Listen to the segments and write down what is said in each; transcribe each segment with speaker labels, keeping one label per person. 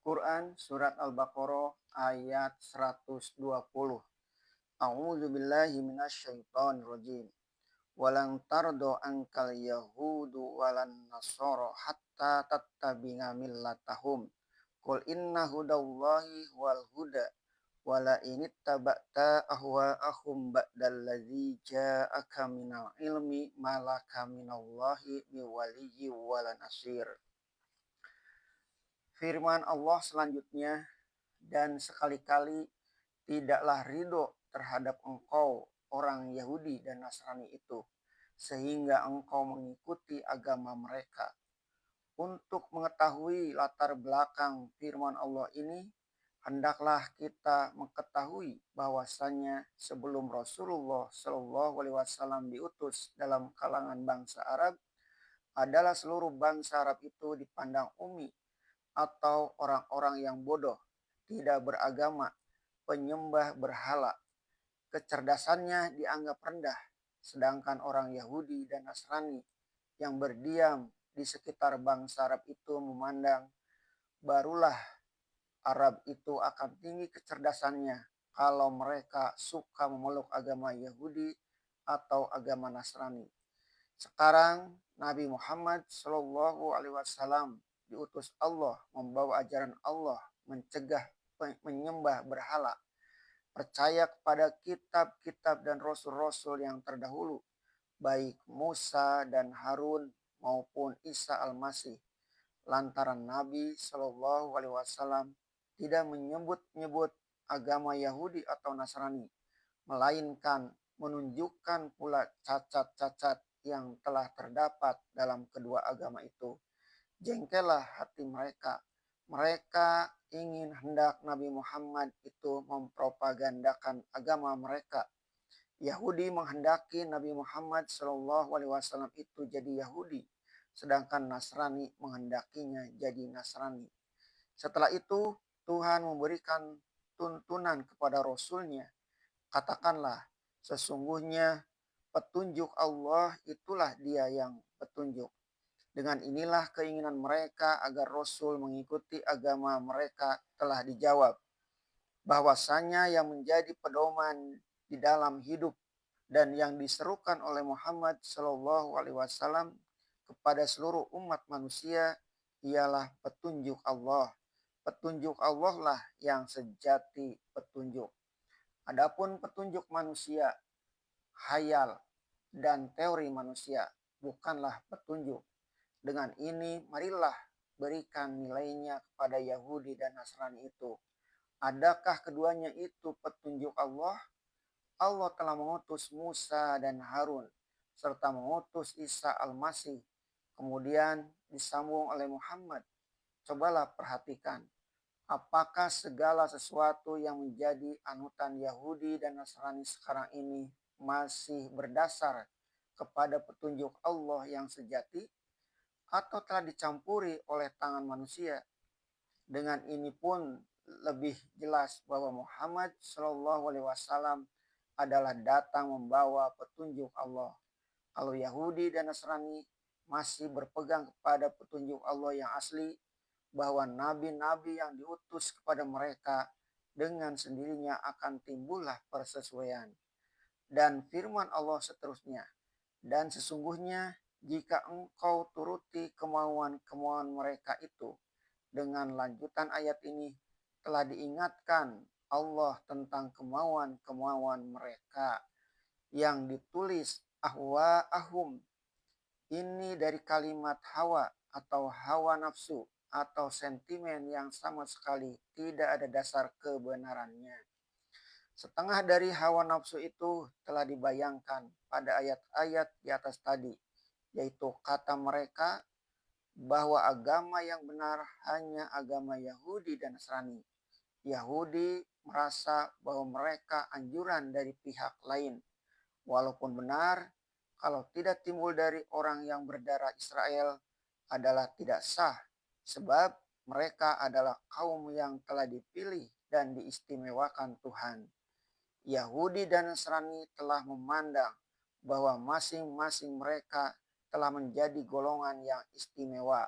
Speaker 1: Quran Surat Al-Baqarah ayat 120. A'udzu billahi minasyaitonir rajim. Walan tardo ankal yahudu walan nasara hatta tattabi'a millatahum. Qul inna hudallahi wal huda wala inittaba'ta ahwa'ahum ba'dallazi ja'aka minal ilmi malaka minallahi biwaliyyi wala nasir. Firman Allah selanjutnya, dan sekali-kali tidaklah ridho terhadap engkau orang Yahudi dan Nasrani itu, sehingga engkau mengikuti agama mereka. Untuk mengetahui latar belakang firman Allah ini, hendaklah kita mengetahui bahwasanya sebelum Rasulullah Shallallahu Alaihi Wasallam diutus dalam kalangan bangsa Arab, adalah seluruh bangsa Arab itu dipandang umi atau orang-orang yang bodoh, tidak beragama, penyembah berhala. Kecerdasannya dianggap rendah, sedangkan orang Yahudi dan Nasrani yang berdiam di sekitar bangsa Arab itu memandang barulah Arab itu akan tinggi kecerdasannya kalau mereka suka memeluk agama Yahudi atau agama Nasrani. Sekarang Nabi Muhammad Shallallahu Alaihi Wasallam diutus Allah membawa ajaran Allah, mencegah menyembah berhala, percaya kepada kitab-kitab dan rasul-rasul yang terdahulu, baik Musa dan Harun maupun Isa al-Masih. Lantaran Nabi Shallallahu Alaihi Wasallam tidak menyebut-nyebut agama Yahudi atau Nasrani, melainkan menunjukkan pula cacat-cacat yang telah terdapat dalam kedua agama itu. Jengkelah hati mereka. Mereka ingin hendak Nabi Muhammad itu mempropagandakan agama mereka. Yahudi menghendaki Nabi Muhammad Shallallahu Alaihi Wasallam itu jadi Yahudi, sedangkan Nasrani menghendakinya jadi Nasrani. Setelah itu Tuhan memberikan tuntunan kepada Rasulnya. Katakanlah, sesungguhnya petunjuk Allah itulah dia yang petunjuk. Dengan inilah keinginan mereka agar Rasul mengikuti agama mereka telah dijawab. Bahwasanya yang menjadi pedoman di dalam hidup dan yang diserukan oleh Muhammad Shallallahu Alaihi Wasallam kepada seluruh umat manusia ialah petunjuk Allah. Petunjuk Allah lah yang sejati petunjuk. Adapun petunjuk manusia, khayal, dan teori manusia bukanlah petunjuk. Dengan ini marilah berikan nilainya kepada Yahudi dan Nasrani itu. Adakah keduanya itu petunjuk Allah? Allah telah mengutus Musa dan Harun serta mengutus Isa al-Masih. Kemudian disambung oleh Muhammad. Cobalah perhatikan. Apakah segala sesuatu yang menjadi anutan Yahudi dan Nasrani sekarang ini masih berdasar kepada petunjuk Allah yang sejati atau telah dicampuri oleh tangan manusia? Dengan ini pun lebih jelas bahwa Muhammad Shallallahu Alaihi Wasallam adalah datang membawa petunjuk Allah. Kalau Yahudi dan Nasrani masih berpegang kepada petunjuk Allah yang asli, bahwa nabi-nabi yang diutus kepada mereka dengan sendirinya akan timbullah persesuaian. Dan firman Allah seterusnya, dan sesungguhnya jika engkau turuti kemauan-kemauan mereka itu, dengan lanjutan ayat ini telah diingatkan Allah tentang kemauan-kemauan mereka yang ditulis ahwa'ahum. Ini dari kalimat hawa atau hawa nafsu atau sentimen yang sama sekali tidak ada dasar kebenarannya. Setengah dari hawa nafsu itu telah dibayangkan pada ayat-ayat di atas tadi, yaitu kata mereka bahwa agama yang benar hanya agama Yahudi dan Nasrani. Yahudi merasa bahwa mereka anjuran dari pihak lain. Walaupun benar, kalau tidak timbul dari orang yang berdarah Israel adalah tidak sah, sebab mereka adalah kaum yang telah dipilih dan diistimewakan Tuhan. Yahudi dan Nasrani telah memandang bahwa masing-masing mereka telah menjadi golongan yang istimewa.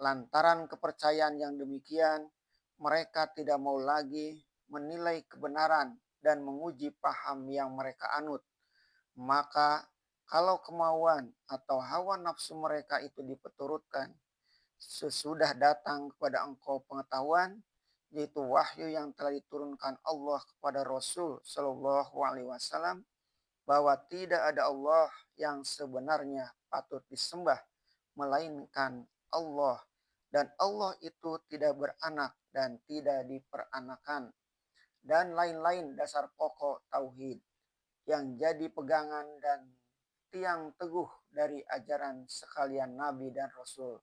Speaker 1: Lantaran kepercayaan yang demikian, mereka tidak mau lagi menilai kebenaran dan menguji paham yang mereka anut. Maka kalau kemauan atau hawa nafsu mereka itu dipeturutkan, sesudah datang kepada engkau pengetahuan, yaitu wahyu yang telah diturunkan Allah kepada Rasul Shallallahu Alaihi Wasallam, bahwa tidak ada Allah yang sebenarnya patut disembah melainkan Allah, dan Allah itu tidak beranak dan tidak diperanakan, dan lain-lain dasar pokok tauhid yang jadi pegangan dan tiang teguh dari ajaran sekalian Nabi dan Rasul.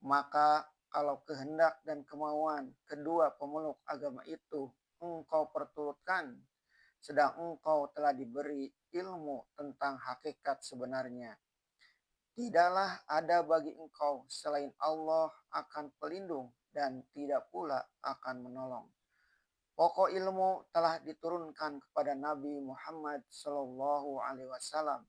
Speaker 1: Maka kalau kehendak dan kemauan kedua pemeluk agama itu engkau perturutkan, sedang engkau telah diberi ilmu tentang hakikat sebenarnya, tidaklah ada bagi engkau selain Allah akan pelindung dan tidak pula akan menolong. Pokok ilmu telah diturunkan kepada Nabi Muhammad Shallallahu Alaihi Wasallam,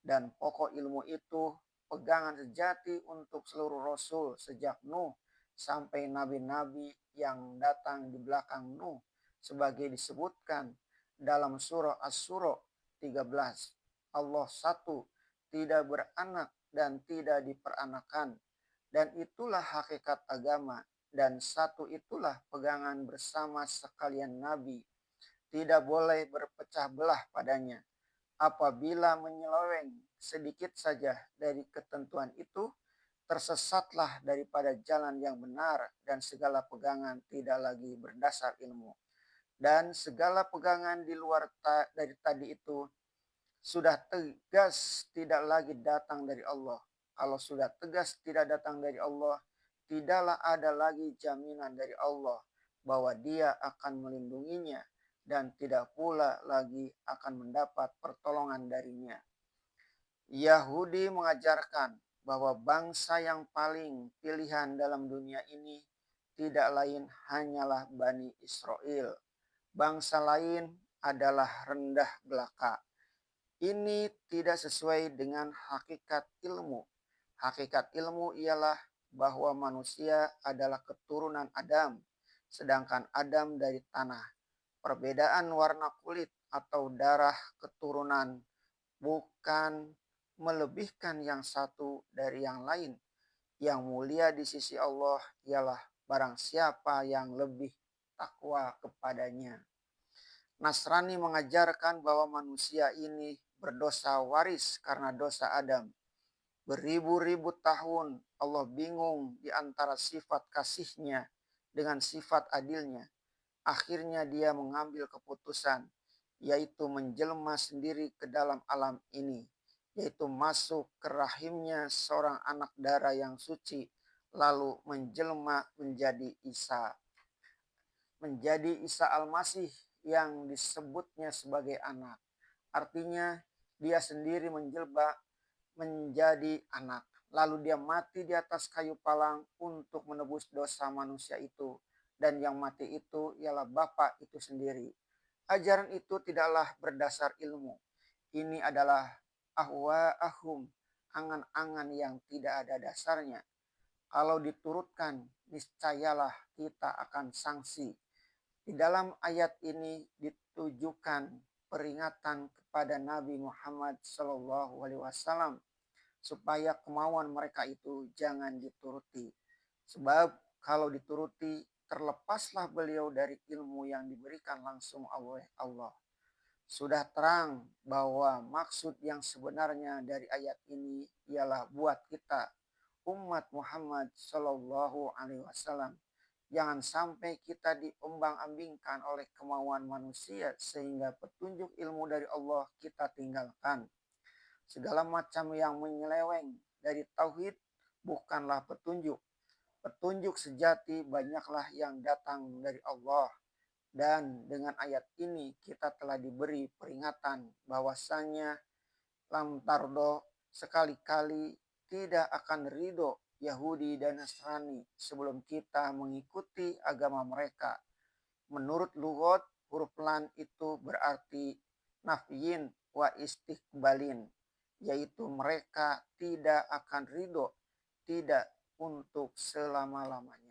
Speaker 1: dan pokok ilmu itu pegangan sejati untuk seluruh rasul sejak Nuh sampai nabi-nabi yang datang di belakang Nuh, sebagai disebutkan dalam surah Asy-Syura 13. Allah satu, tidak beranak dan tidak diperanakan, dan itulah hakikat agama, dan satu itulah pegangan bersama sekalian nabi, tidak boleh berpecah belah padanya. Apabila menyeleweng sedikit saja dari ketentuan itu, tersesatlah daripada jalan yang benar, dan segala pegangan tidak lagi berdasar ilmu. Dan segala pegangan di luar dari tadi itu sudah tegas tidak lagi datang dari Allah. Kalau sudah tegas tidak datang dari Allah, tidaklah ada lagi jaminan dari Allah bahwa Dia akan melindunginya, dan tidak pula lagi akan mendapat pertolongan darinya. Yahudi mengajarkan bahwa bangsa yang paling pilihan dalam dunia ini tidak lain hanyalah Bani Israel. Bangsa lain adalah rendah belaka. Ini tidak sesuai dengan hakikat ilmu. Hakikat ilmu ialah bahwa manusia adalah keturunan Adam, sedangkan Adam dari tanah. Perbedaan warna kulit atau darah keturunan bukan melebihkan yang satu dari yang lain. Yang mulia di sisi Allah ialah barang siapa yang lebih takwa kepadanya. Nasrani mengajarkan bahwa manusia ini berdosa waris karena dosa Adam. Beribu-ribu tahun Allah bingung di antara sifat kasihnya dengan sifat adilnya. Akhirnya Dia mengambil keputusan, yaitu menjelma sendiri ke dalam alam ini, yaitu masuk ke rahimnya seorang anak darah yang suci, lalu menjelma menjadi Isa Al-Masih yang disebutnya sebagai anak. Artinya Dia sendiri menjelma menjadi anak. Lalu Dia mati di atas kayu palang untuk menebus dosa manusia itu. Dan yang mati itu ialah Bapa itu sendiri. Ajaran itu tidaklah berdasar ilmu. Ini adalah ahwa'ahum, angan-angan yang tidak ada dasarnya. Kalau diturutkan, niscayalah kita akan sanksi. Di dalam ayat ini ditujukan peringatan kepada Nabi Muhammad SAW supaya kemauan mereka itu jangan dituruti. Sebab kalau dituruti, terlepaslah beliau dari ilmu yang diberikan langsung oleh Allah. Sudah terang bahwa maksud yang sebenarnya dari ayat ini ialah buat kita umat Muhammad Shallallahu Alaihi Wasallam, jangan sampai kita diombang-ambingkan oleh kemauan manusia sehingga petunjuk ilmu dari Allah kita tinggalkan. Segala macam yang menyeleweng dari tauhid bukanlah petunjuk. Petunjuk sejati banyaklah yang datang dari Allah. Dan dengan ayat ini kita telah diberi peringatan bahwasanya lam tardo, sekali-kali tidak akan ridho Yahudi dan Nasrani sebelum kita mengikuti agama mereka. Menurut lughat, huruf lam itu berarti nafyin wa istiqbalin, yaitu mereka tidak akan ridho, tidak untuk selama-lamanya.